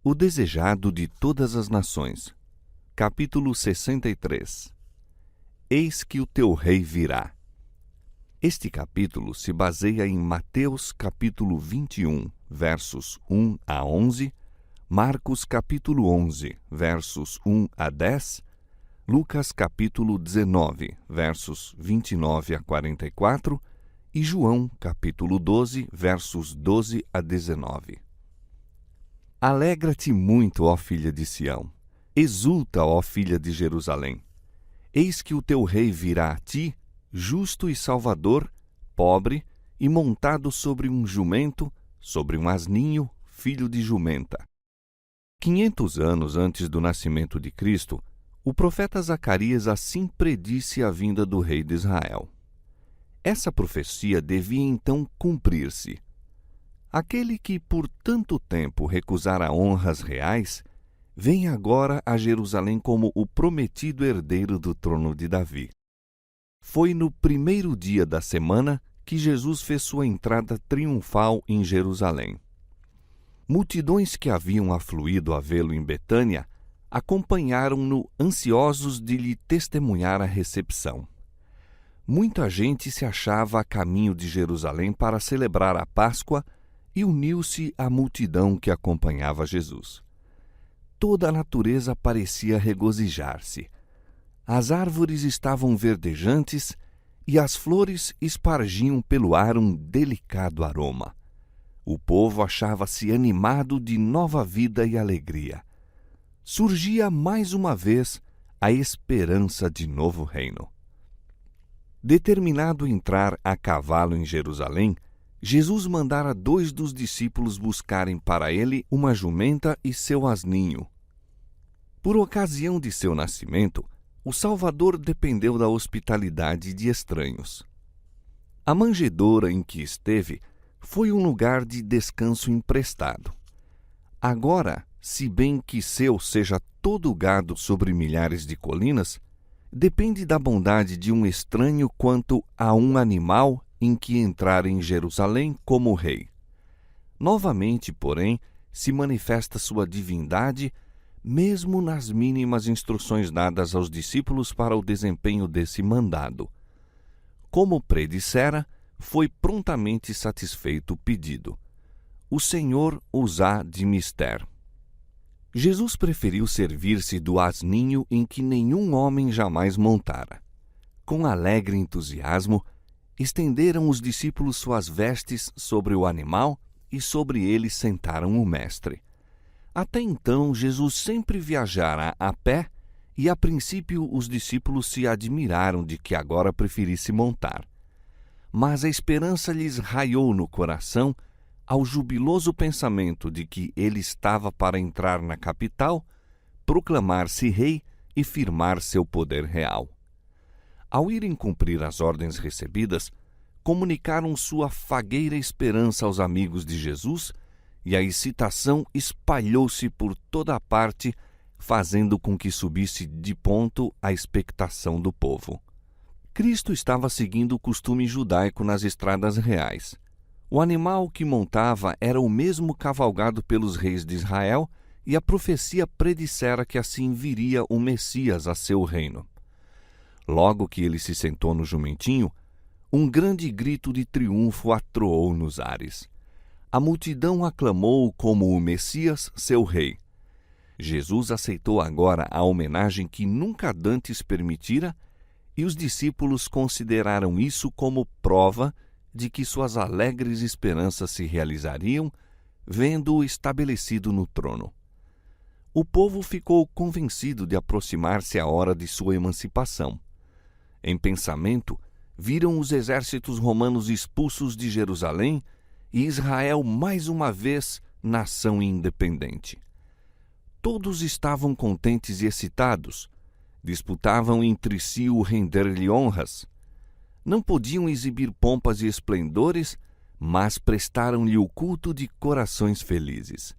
O desejado de todas as nações. Capítulo 63. Eis que o teu rei virá. Este capítulo se baseia em Mateus capítulo 21, versos 1 a 11, Marcos capítulo 11, versos 1 a 10, Lucas capítulo 19, versos 29 a 44 e João capítulo 12, versos 12 a 19. Alegra-te muito, ó filha de Sião. Exulta, ó filha de Jerusalém. Eis que o teu rei virá a ti, justo e salvador, pobre e montado sobre um jumento, sobre um asninho, filho de jumenta. 500 anos antes do nascimento de Cristo, o profeta Zacarias assim predisse a vinda do rei de Israel. Essa profecia devia então cumprir-se. Aquele que por tanto tempo recusara honras reais, vem agora a Jerusalém como o prometido herdeiro do trono de Davi. Foi no primeiro dia da semana que Jesus fez sua entrada triunfal em Jerusalém. Multidões que haviam afluído a vê-lo em Betânia acompanharam-no ansiosos de lhe testemunhar a recepção. Muita gente se achava a caminho de Jerusalém para celebrar a Páscoa e uniu-se à multidão que acompanhava Jesus. Toda a natureza parecia regozijar-se. As árvores estavam verdejantes e as flores espargiam pelo ar um delicado aroma. O povo achava-se animado de nova vida e alegria. Surgia mais uma vez a esperança de novo reino. Determinado a entrar a cavalo em Jerusalém, Jesus mandara 2 dos discípulos buscarem para ele uma jumenta e seu asninho. Por ocasião de seu nascimento, o Salvador dependeu da hospitalidade de estranhos. A manjedoura em que esteve foi um lugar de descanso emprestado. Agora, se bem que seu seja todo o gado sobre milhares de colinas, depende da bondade de um estranho quanto a um animal em que entrar em Jerusalém como rei. Novamente, porém, se manifesta sua divindade, mesmo nas mínimas instruções dadas aos discípulos para o desempenho desse mandado. Como predissera, foi prontamente satisfeito o pedido. O Senhor os há de mister. Jesus preferiu servir-se do asninho em que nenhum homem jamais montara. Com alegre entusiasmo, estenderam os discípulos suas vestes sobre o animal e sobre ele sentaram o mestre. Até então, Jesus sempre viajara a pé e, a princípio, os discípulos se admiraram de que agora preferisse montar. Mas a esperança lhes raiou no coração ao jubiloso pensamento de que ele estava para entrar na capital, proclamar-se rei e firmar seu poder real. Ao irem cumprir as ordens recebidas, comunicaram sua fagueira esperança aos amigos de Jesus e a excitação espalhou-se por toda a parte, fazendo com que subisse de ponto a expectação do povo. Cristo estava seguindo o costume judaico nas estradas reais. O animal que montava era o mesmo cavalgado pelos reis de Israel e a profecia predissera que assim viria o Messias a seu reino. Logo que ele se sentou no jumentinho, um grande grito de triunfo atroou nos ares. A multidão aclamou-o como o Messias, seu rei. Jesus aceitou agora a homenagem que nunca dantes permitira, e os discípulos consideraram isso como prova de que suas alegres esperanças se realizariam, vendo-o estabelecido no trono. O povo ficou convencido de aproximar-se a hora de sua emancipação. Em pensamento, viram os exércitos romanos expulsos de Jerusalém e Israel mais uma vez nação independente. Todos estavam contentes e excitados, disputavam entre si o render-lhe honras. Não podiam exibir pompas e esplendores, mas prestaram-lhe o culto de corações felizes.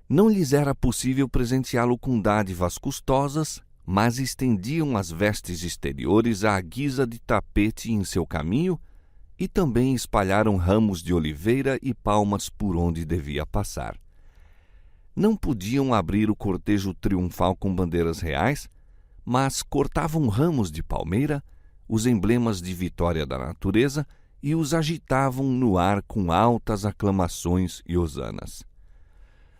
Não lhes era possível presenteá-lo com dádivas custosas, mas estendiam as vestes exteriores à guisa de tapete em seu caminho e também espalharam ramos de oliveira e palmas por onde devia passar. não podiam abrir o cortejo triunfal com bandeiras reais, mas cortavam ramos de palmeira, os emblemas de vitória da natureza, e os agitavam no ar com altas aclamações e hosanas.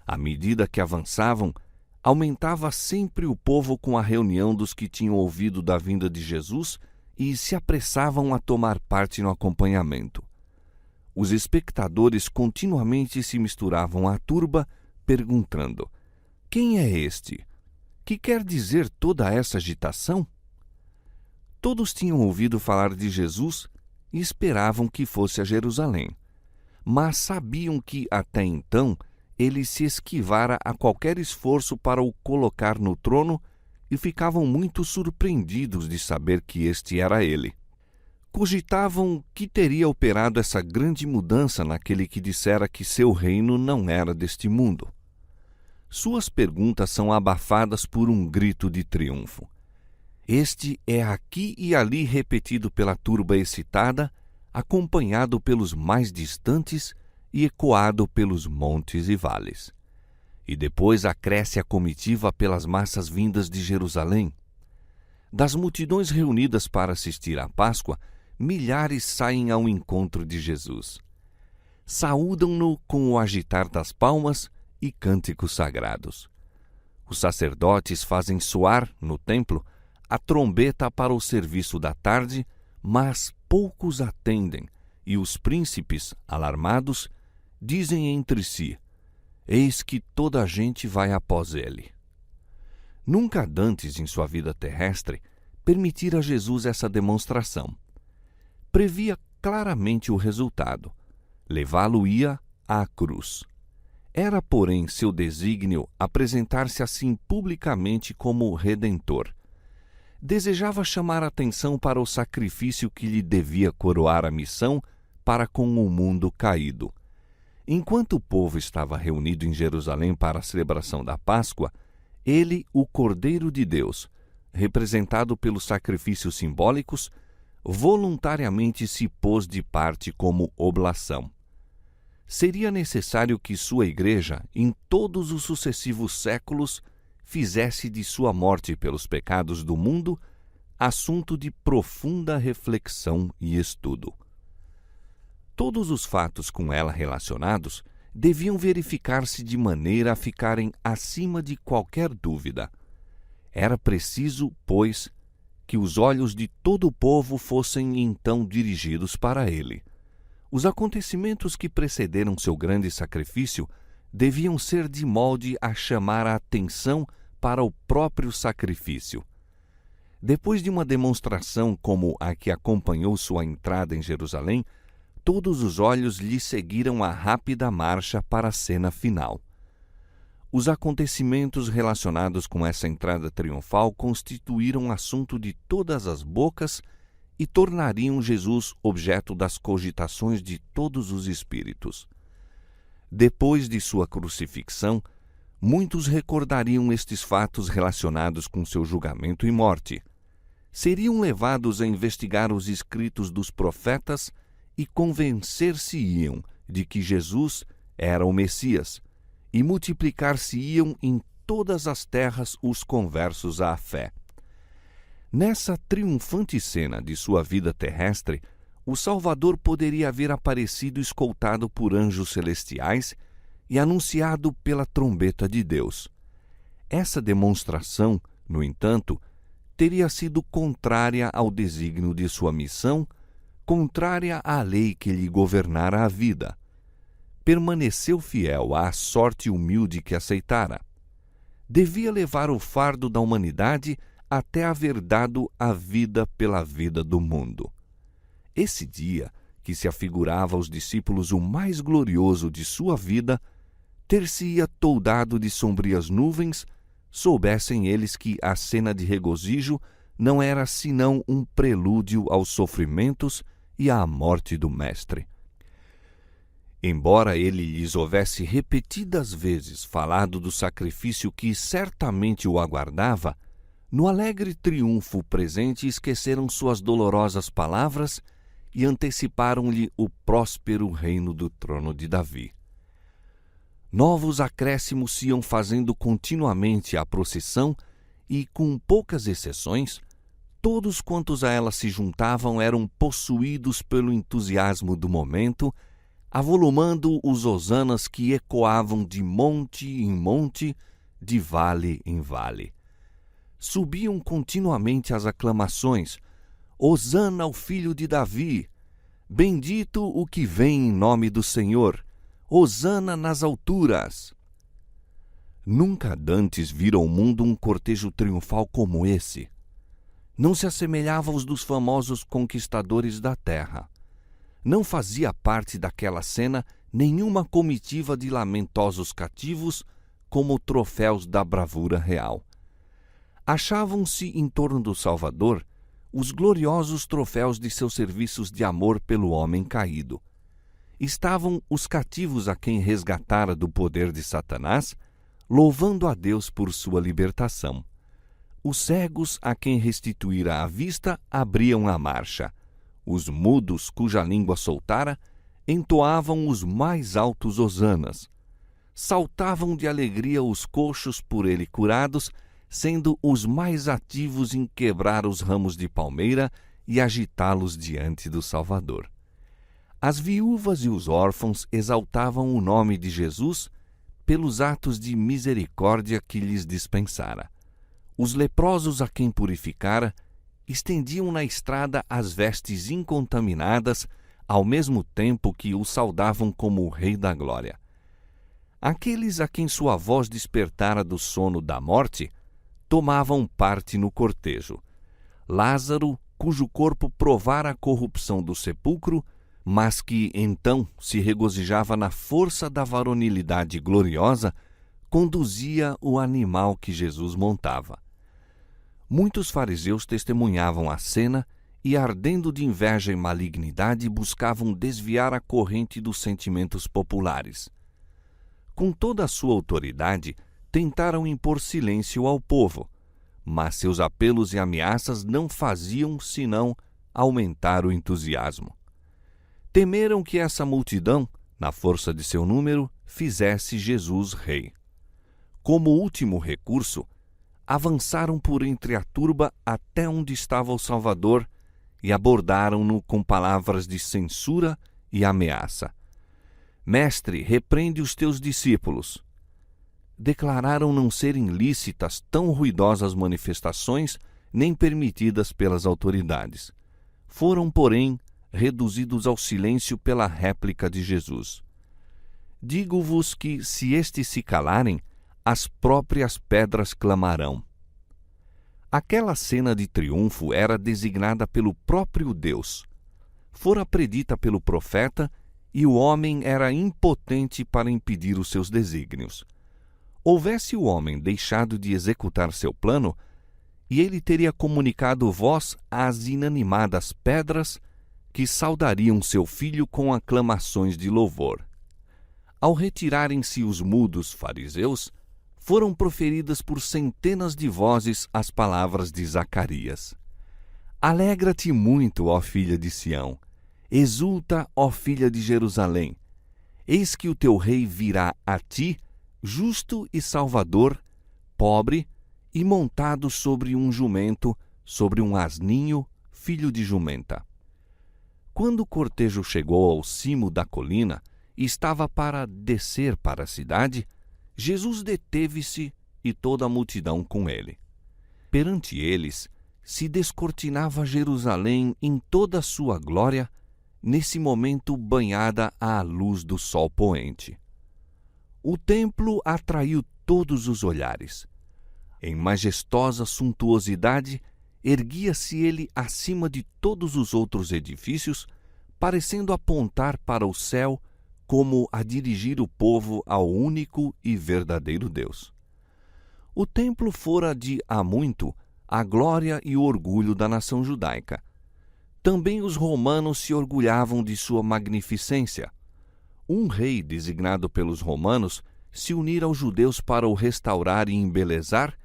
À medida que avançavam, aumentava sempre o povo com a reunião dos que tinham ouvido da vinda de Jesus e se apressavam a tomar parte no acompanhamento. Os espectadores continuamente se misturavam à turba, perguntando: quem é este? Que quer dizer toda essa agitação? Todos tinham ouvido falar de Jesus e esperavam que fosse a Jerusalém, mas sabiam que, até então, ele se esquivara a qualquer esforço para o colocar no trono e ficavam muito surpreendidos de saber que este era ele. Cogitavam que teria operado essa grande mudança naquele que dissera que seu reino não era deste mundo. Suas perguntas são abafadas por um grito de triunfo. Este é aqui e ali repetido pela turba excitada, acompanhado pelos mais distantes e ecoado pelos montes e vales. E depois acresce a comitiva pelas massas vindas de Jerusalém. Das multidões reunidas para assistir à Páscoa, milhares saem ao encontro de Jesus. Saúdam-no com o agitar das palmas e cânticos sagrados. Os sacerdotes fazem soar, no templo, a trombeta para o serviço da tarde, mas poucos atendem, e os príncipes, alarmados, dizem entre si: eis que toda a gente vai após ele. Nunca dantes em sua vida terrestre permitira Jesus essa demonstração. Previa claramente o resultado: levá-lo-ia à cruz. Era, porém, seu desígnio apresentar-se assim publicamente como Redentor. Desejava chamar a atenção para o sacrifício que lhe devia coroar a missão para com o mundo caído. Enquanto o povo estava reunido em Jerusalém para a celebração da Páscoa, ele, o Cordeiro de Deus, representado pelos sacrifícios simbólicos, voluntariamente se pôs de parte como oblação. Seria necessário que sua Igreja, em todos os sucessivos séculos, fizesse de sua morte pelos pecados do mundo assunto de profunda reflexão e estudo. Todos os fatos com ela relacionados deviam verificar-se de maneira a ficarem acima de qualquer dúvida. Era preciso, pois, que os olhos de todo o povo fossem então dirigidos para ele. Os acontecimentos que precederam seu grande sacrifício deviam ser de molde a chamar a atenção para o próprio sacrifício. Depois de uma demonstração como a que acompanhou sua entrada em Jerusalém, todos os olhos lhe seguiram a rápida marcha para a cena final. Os acontecimentos relacionados com essa entrada triunfal constituíram assunto de todas as bocas e tornariam Jesus objeto das cogitações de todos os espíritos. Depois de sua crucifixão, muitos recordariam estes fatos relacionados com seu julgamento e morte. Seriam levados a investigar os escritos dos profetas e convencer-se-iam de que Jesus era o Messias, e multiplicar-se-iam em todas as terras os conversos à fé. Nessa triunfante cena de sua vida terrestre, o Salvador poderia haver aparecido escoltado por anjos celestiais e anunciado pela trombeta de Deus. Essa demonstração, no entanto, teria sido contrária ao desígnio de sua missão, contrária à lei que lhe governara a vida. Permaneceu fiel à sorte humilde que aceitara. Devia levar o fardo da humanidade até haver dado a vida pela vida do mundo. Esse dia, que se afigurava aos discípulos o mais glorioso de sua vida, ter-se-ia toldado de sombrias nuvens, soubessem eles que a cena de regozijo não era senão um prelúdio aos sofrimentos e à morte do Mestre. Embora ele lhes houvesse repetidas vezes falado do sacrifício que certamente o aguardava, no alegre triunfo presente esqueceram suas dolorosas palavras e anteciparam-lhe o próspero reino do trono de Davi. Novos acréscimos se iam fazendo continuamente à procissão e, com poucas exceções, todos quantos a ela se juntavam eram possuídos pelo entusiasmo do momento, avolumando os hosanas que ecoavam de monte em monte, de vale em vale. Subiam continuamente as aclamações: Hosana ao filho de Davi! Bendito o que vem em nome do Senhor! Hosana nas alturas! Nunca dantes vira ao mundo um cortejo triunfal como esse. Não se assemelhava aos dos famosos conquistadores da terra. Não fazia parte daquela cena nenhuma comitiva de lamentosos cativos como troféus da bravura real. Achavam-se em torno do Salvador os gloriosos troféus de seus serviços de amor pelo homem caído. Estavam os cativos a quem resgatara do poder de Satanás, louvando a Deus por sua libertação. Os cegos a quem restituíra a vista abriam a marcha. Os mudos cuja língua soltara entoavam os mais altos hosanas. Saltavam de alegria os coxos por ele curados, sendo os mais ativos em quebrar os ramos de palmeira e agitá-los diante do Salvador. As viúvas e os órfãos exaltavam o nome de Jesus pelos atos de misericórdia que lhes dispensara. Os leprosos a quem purificara estendiam na estrada as vestes incontaminadas, ao mesmo tempo que o saudavam como o Rei da Glória. Aqueles a quem sua voz despertara do sono da morte tomavam parte no cortejo. Lázaro, cujo corpo provara a corrupção do sepulcro, mas que então se regozijava na força da varonilidade gloriosa, conduzia o animal que Jesus montava. Muitos fariseus testemunhavam a cena e, ardendo de inveja e malignidade, buscavam desviar a corrente dos sentimentos populares. Com toda a sua autoridade, tentaram impor silêncio ao povo, mas seus apelos e ameaças não faziam senão aumentar o entusiasmo. Temeram que essa multidão, na força de seu número, fizesse Jesus rei. Como último recurso, avançaram por entre a turba até onde estava o Salvador e abordaram-no com palavras de censura e ameaça. Mestre, repreende os teus discípulos. Declararam não serem lícitas tão ruidosas manifestações nem permitidas pelas autoridades. Foram, porém, reduzidos ao silêncio pela réplica de Jesus. Digo-vos que, se estes se calarem, as próprias pedras clamarão. Aquela cena de triunfo era designada pelo próprio Deus. Fora predita pelo profeta e o homem era impotente para impedir os seus desígnios. Houvesse o homem deixado de executar seu plano, e ele teria comunicado voz às inanimadas pedras que saudariam seu filho com aclamações de louvor. Ao retirarem-se os mudos fariseus, foram proferidas por centenas de vozes as palavras de Zacarias. Alegra-te muito, ó filha de Sião, exulta, ó filha de Jerusalém. Eis que o teu rei virá a ti, justo e salvador, pobre e montado sobre um jumento, sobre um asninho, filho de jumenta. Quando o cortejo chegou ao cimo da colina e estava para descer para a cidade, Jesus deteve-se e toda a multidão com ele. Perante eles se descortinava Jerusalém em toda a sua glória, nesse momento banhada à luz do sol poente. O templo atraiu todos os olhares. Em majestosa suntuosidade, erguia-se ele acima de todos os outros edifícios, parecendo apontar para o céu como a dirigir o povo ao único e verdadeiro Deus. O templo fora de há muito a glória e o orgulho da nação judaica. Também os romanos se orgulhavam de sua magnificência. Um rei designado pelos romanos se unira aos judeus para o restaurar e embelezar,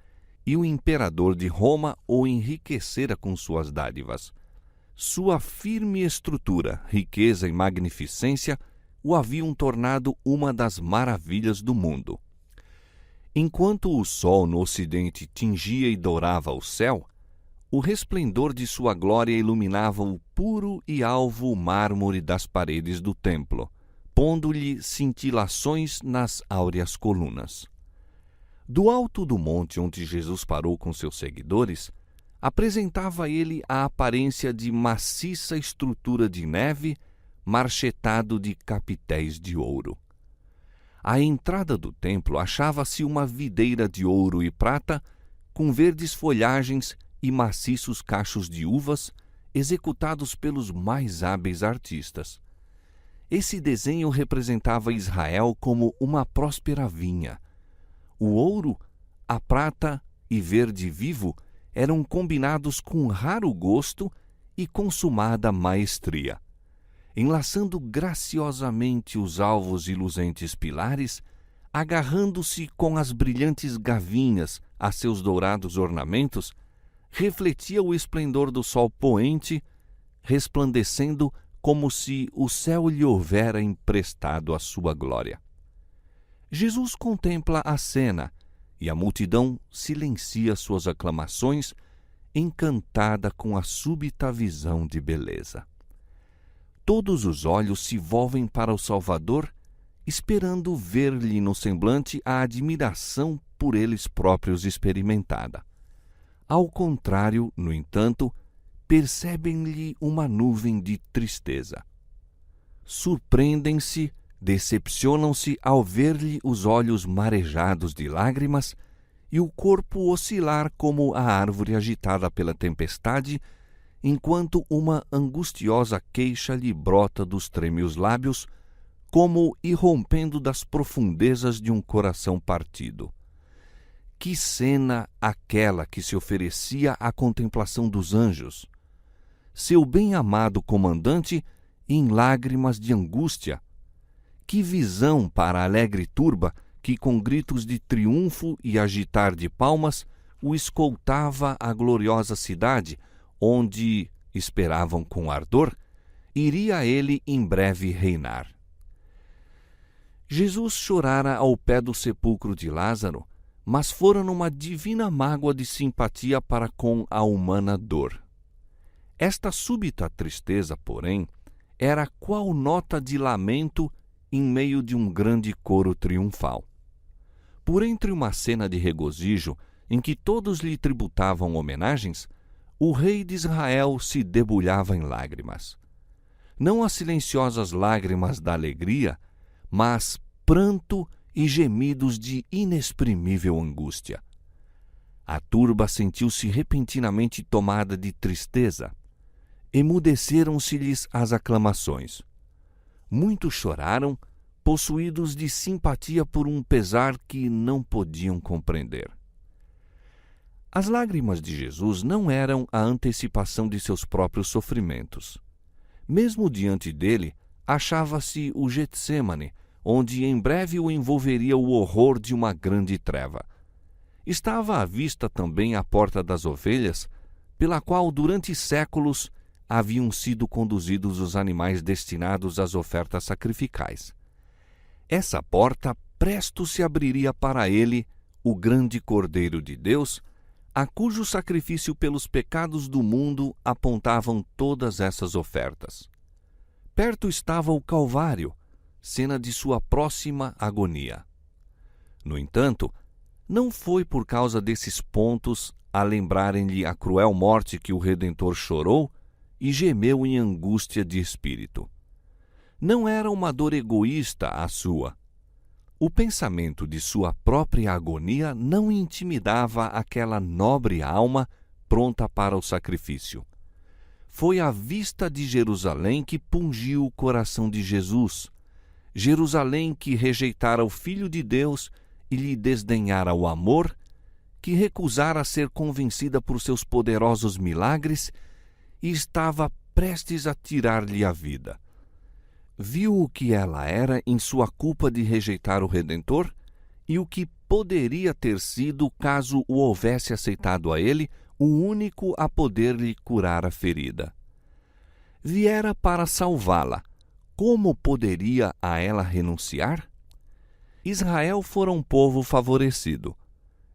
e o imperador de Roma o enriquecera com suas dádivas. Sua firme estrutura, riqueza e magnificência o haviam tornado uma das maravilhas do mundo. Enquanto o sol no ocidente tingia e dourava o céu, o resplendor de sua glória iluminava o puro e alvo mármore das paredes do templo, pondo-lhe cintilações nas áureas colunas. Do alto do monte onde Jesus parou com seus seguidores, apresentava ele a aparência de maciça estrutura de neve, marchetado de capitéis de ouro. À entrada do templo achava-se uma videira de ouro e prata, com verdes folhagens e maciços cachos de uvas, executados pelos mais hábeis artistas. Esse desenho representava Israel como uma próspera vinha. O ouro, a prata e verde vivo eram combinados com raro gosto e consumada maestria. Enlaçando graciosamente os alvos e luzentes pilares, agarrando-se com as brilhantes gavinhas a seus dourados ornamentos, refletia o esplendor do sol poente, resplandecendo como se o céu lhe houvera emprestado a sua glória. Jesus contempla a cena e a multidão silencia suas aclamações, encantada com a súbita visão de beleza. Todos os olhos se volvem para o Salvador, esperando ver-lhe no semblante a admiração por eles próprios experimentada. Ao contrário, no entanto, percebem-lhe uma nuvem de tristeza. Surpreendem-se, decepcionam-se ao ver-lhe os olhos marejados de lágrimas e o corpo oscilar como a árvore agitada pela tempestade, enquanto uma angustiosa queixa lhe brota dos trêmulos lábios, como irrompendo das profundezas de um coração partido. Que cena aquela que se oferecia à contemplação dos anjos! Seu bem-amado comandante em lágrimas de angústia. Que visão para a alegre turba que, com gritos de triunfo e agitar de palmas, o escoltava à gloriosa cidade, onde, esperavam com ardor, iria ele em breve reinar. Jesus chorara ao pé do sepulcro de Lázaro, mas fora numa divina mágoa de simpatia para com a humana dor. Esta súbita tristeza, porém, era qual nota de lamento em meio de um grande coro triunfal. Por entre uma cena de regozijo em que todos lhe tributavam homenagens, o rei de Israel se debulhava em lágrimas. Não as silenciosas lágrimas da alegria, mas pranto e gemidos de inexprimível angústia. A turba sentiu-se repentinamente tomada de tristeza. Emudeceram-se-lhes as aclamações. Muitos choraram, possuídos de simpatia por um pesar que não podiam compreender. As lágrimas de Jesus não eram a antecipação de seus próprios sofrimentos. Mesmo diante dele, achava-se o Getsêmane, onde em breve o envolveria o horror de uma grande treva. Estava à vista também a porta das ovelhas, pela qual durante séculos haviam sido conduzidos os animais destinados às ofertas sacrificais. Essa porta presto se abriria para ele, o grande Cordeiro de Deus, a cujo sacrifício pelos pecados do mundo apontavam todas essas ofertas. Perto estava o Calvário, cena de sua próxima agonia. No entanto, não foi por causa desses pontos a lembrarem-lhe a cruel morte que o Redentor chorou e gemeu em angústia de espírito. Não era uma dor egoísta a sua. O pensamento de sua própria agonia não intimidava aquela nobre alma pronta para o sacrifício. Foi a vista de Jerusalém que pungiu o coração de Jesus. Jerusalém que rejeitara o Filho de Deus e lhe desdenhara o amor, que recusara ser convencida por seus poderosos milagres e estava prestes a tirar-lhe a vida. Viu o que ela era em sua culpa de rejeitar o Redentor e o que poderia ter sido caso o houvesse aceitado a ele, o único a poder lhe curar a ferida. Viera para salvá-la, como poderia a ela renunciar? Israel fora um povo favorecido.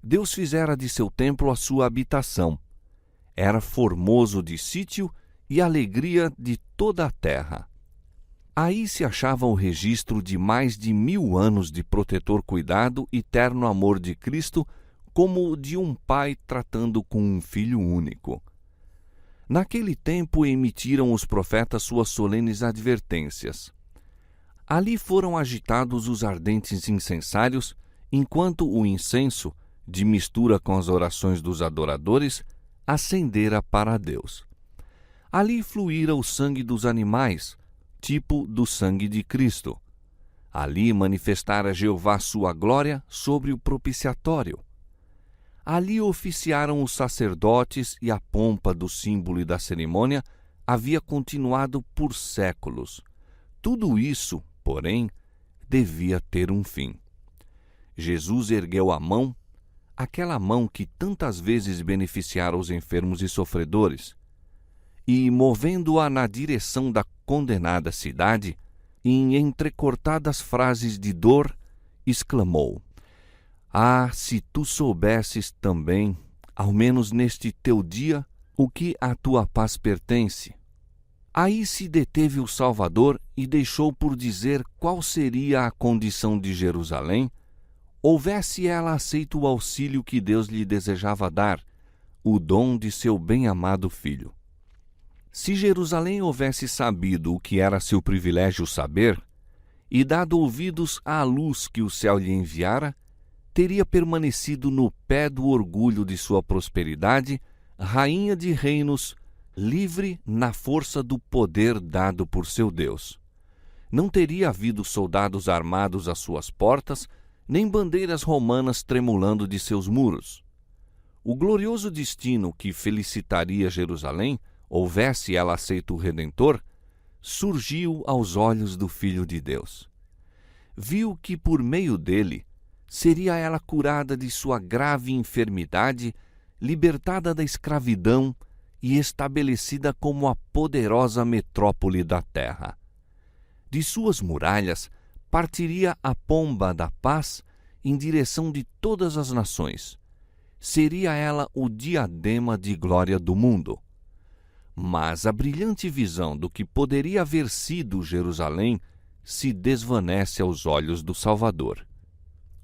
Deus fizera de seu templo a sua habitação. Era formoso de sítio e alegria de toda a terra. Aí se achava o registro de mais de 1000 anos de protetor cuidado e terno amor de Cristo, como o de um pai tratando com um filho único. Naquele tempo emitiram os profetas suas solenes advertências. Ali foram agitados os ardentes incensários, enquanto o incenso, de mistura com as orações dos adoradores, ascendera para Deus. Ali fluíra o sangue dos animais, tipo do sangue de Cristo. Ali manifestara Jeová sua glória sobre o propiciatório. Ali oficiaram os sacerdotes e a pompa do símbolo e da cerimônia havia continuado por séculos. Tudo isso, porém, devia ter um fim. Jesus ergueu a mão, aquela mão que tantas vezes beneficiara os enfermos e sofredores, e, movendo-a na direção da condenada cidade, em entrecortadas frases de dor, exclamou: Ah, se tu soubesses também, ao menos neste teu dia, o que à tua paz pertence. Aí se deteve o Salvador e deixou por dizer qual seria a condição de Jerusalém, houvesse ela aceito o auxílio que Deus lhe desejava dar, o dom de seu bem-amado Filho. Se Jerusalém houvesse sabido o que era seu privilégio saber, e dado ouvidos à luz que o céu lhe enviara, teria permanecido no pé do orgulho de sua prosperidade, rainha de reinos, livre na força do poder dado por seu Deus. Não teria havido soldados armados às suas portas, nem bandeiras romanas tremulando de seus muros. O glorioso destino que felicitaria Jerusalém, houvesse ela aceito o Redentor, surgiu aos olhos do Filho de Deus. Viu que por meio dele seria ela curada de sua grave enfermidade, libertada da escravidão e estabelecida como a poderosa metrópole da terra. De suas muralhas partiria a pomba da paz em direção de todas as nações. Seria ela o diadema de glória do mundo. Mas a brilhante visão do que poderia haver sido Jerusalém se desvanece aos olhos do Salvador.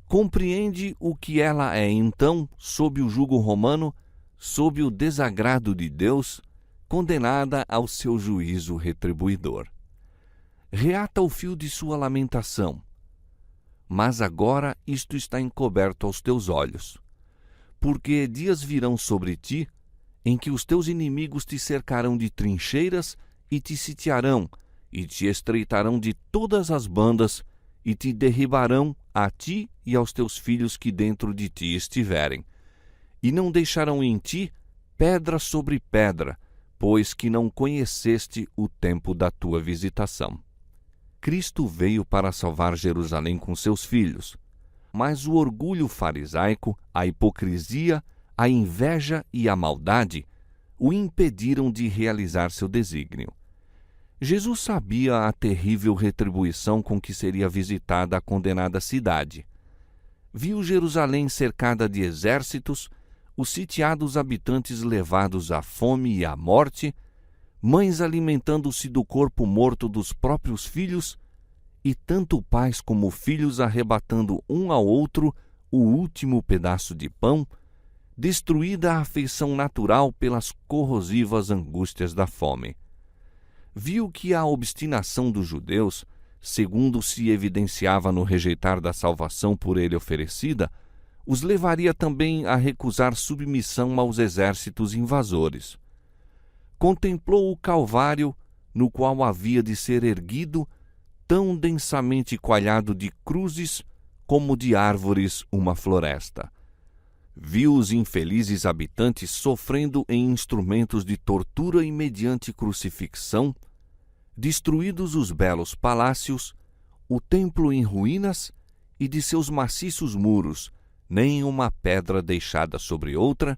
Compreende o que ela é então, sob o jugo romano, sob o desagrado de Deus, condenada ao seu juízo retribuidor. Reata o fio de sua lamentação. Mas agora isto está encoberto aos teus olhos, porque dias virão sobre ti, em que os teus inimigos te cercarão de trincheiras e te sitiarão, e te estreitarão de todas as bandas, e te derribarão a ti e aos teus filhos que dentro de ti estiverem. E não deixarão em ti pedra sobre pedra, pois que não conheceste o tempo da tua visitação. Cristo veio para salvar Jerusalém com seus filhos, mas o orgulho farisaico, a hipocrisia, a inveja e a maldade o impediram de realizar seu desígnio. Jesus sabia a terrível retribuição com que seria visitada a condenada cidade. Viu Jerusalém cercada de exércitos, os sitiados habitantes levados à fome e à morte, mães alimentando-se do corpo morto dos próprios filhos, e tanto pais como filhos arrebatando um ao outro o último pedaço de pão, destruída a afeição natural pelas corrosivas angústias da fome. Viu que a obstinação dos judeus, segundo se evidenciava no rejeitar da salvação por ele oferecida, os levaria também a recusar submissão aos exércitos invasores. Contemplou o Calvário, no qual havia de ser erguido, tão densamente coalhado de cruzes como de árvores uma floresta. Viu os infelizes habitantes sofrendo em instrumentos de tortura e mediante crucifixão, destruídos os belos palácios, o templo em ruínas e de seus maciços muros nem uma pedra deixada sobre outra,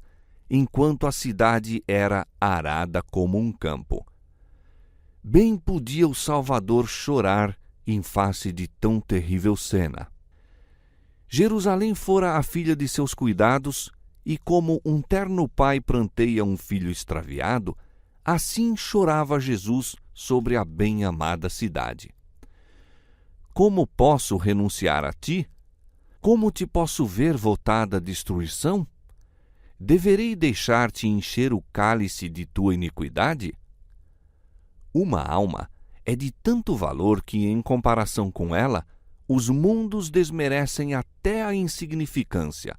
enquanto a cidade era arada como um campo. Bem podia o Salvador chorar em face de tão terrível cena. Jerusalém fora a filha de seus cuidados, e como um terno pai pranteia um filho extraviado, assim chorava Jesus sobre a bem-amada cidade. Como posso renunciar a ti? Como te posso ver votada à destruição? Deverei deixar-te encher o cálice de tua iniquidade? Uma alma é de tanto valor que, em comparação com ela, os mundos desmerecem até a insignificância.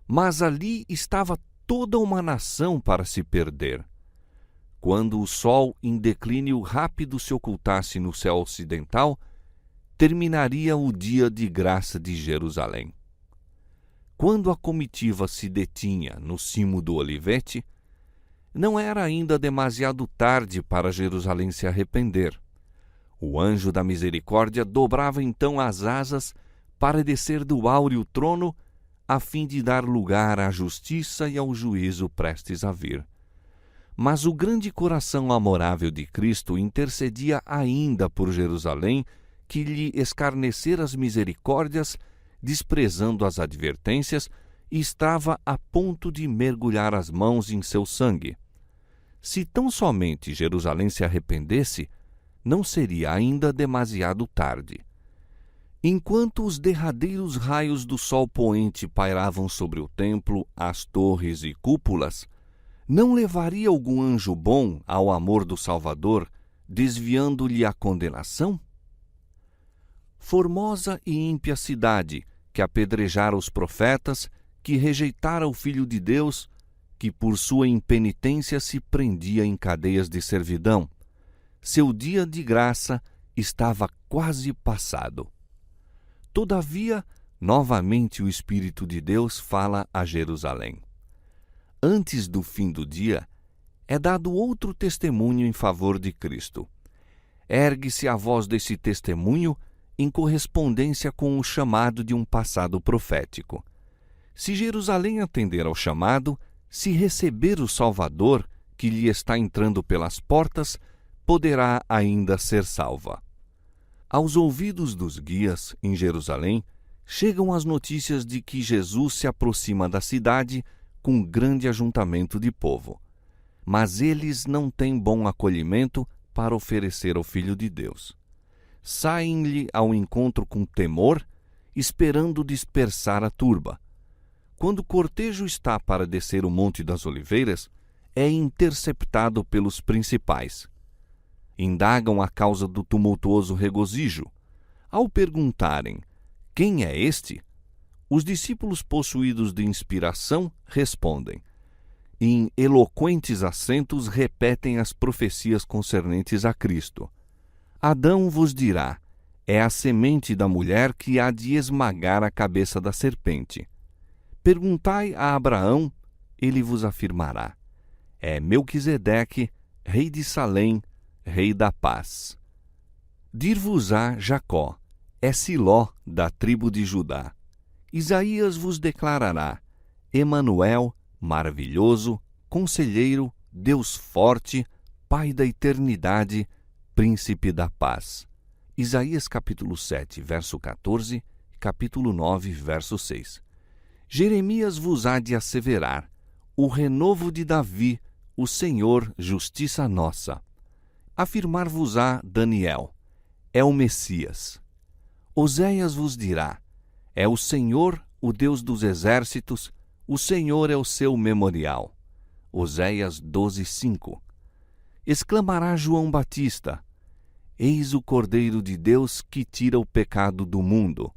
Mas ali estava toda uma nação para se perder. Quando o sol em declínio rápido se ocultasse no céu ocidental, terminaria o dia de graça de Jerusalém. Quando a comitiva se detinha no cimo do Olivete, não era ainda demasiado tarde para Jerusalém se arrepender. O anjo da misericórdia dobrava então as asas para descer do áureo trono, a fim de dar lugar à justiça e ao juízo prestes a vir. Mas o grande coração amorável de Cristo intercedia ainda por Jerusalém, que lhe escarnecera as misericórdias, desprezando as advertências, e estava a ponto de mergulhar as mãos em seu sangue. Se tão somente Jerusalém se arrependesse, não seria ainda demasiado tarde. Enquanto os derradeiros raios do sol poente pairavam sobre o templo, as torres e cúpulas, não levaria algum anjo bom ao amor do Salvador, desviando-lhe a condenação? Formosa e ímpia cidade, que apedrejara os profetas, que rejeitara o Filho de Deus, que por sua impenitência se prendia em cadeias de servidão. Seu dia de graça estava quase passado. Todavia, novamente o Espírito de Deus fala a Jerusalém. Antes do fim do dia, é dado outro testemunho em favor de Cristo. Ergue-se a voz desse testemunho em correspondência com o chamado de um passado profético. Se Jerusalém atender ao chamado, se receber o Salvador, que lhe está entrando pelas portas, poderá ainda ser salva. Aos ouvidos dos guias em Jerusalém, chegam as notícias de que Jesus se aproxima da cidade com grande ajuntamento de povo. Mas eles não têm bom acolhimento para oferecer ao Filho de Deus. Saem-lhe ao encontro com temor, esperando dispersar a turba. Quando o cortejo está para descer o Monte das Oliveiras, é interceptado pelos principais. Indagam a causa do tumultuoso regozijo. Ao perguntarem: quem é este? Os discípulos possuídos de inspiração respondem. Em eloquentes acentos repetem as profecias concernentes a Cristo. Adão vos dirá: é a semente da mulher que há de esmagar a cabeça da serpente. Perguntai a Abraão, ele vos afirmará: é Melquisedeque, rei de Salém, rei da paz. Dir-vos-á Jacó: é Siló, da tribo de Judá. Isaías vos declarará: Emanuel, maravilhoso, conselheiro, Deus forte, Pai da eternidade, príncipe da paz. Isaías capítulo 7, verso 14, capítulo 9, verso 6. Jeremias vos há de asseverar: o renovo de Davi, o Senhor, justiça nossa. Afirmar-vos-á Daniel: é o Messias. Oséias vos dirá: é o Senhor, o Deus dos exércitos, o Senhor é o seu memorial. Oséias 12, 5. Exclamará João Batista: eis o Cordeiro de Deus que tira o pecado do mundo.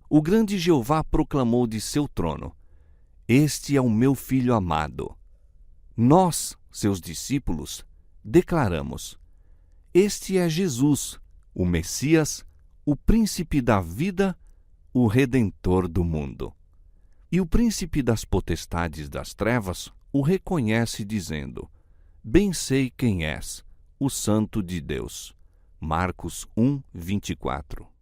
O grande Jeová proclamou de seu trono: este é o meu Filho amado. Nós, seus discípulos, declaramos: este é Jesus, o Messias, o príncipe da vida, o Redentor do mundo. E o príncipe das potestades das trevas o reconhece, dizendo: bem sei quem és, o Santo de Deus. Marcos 1, 24.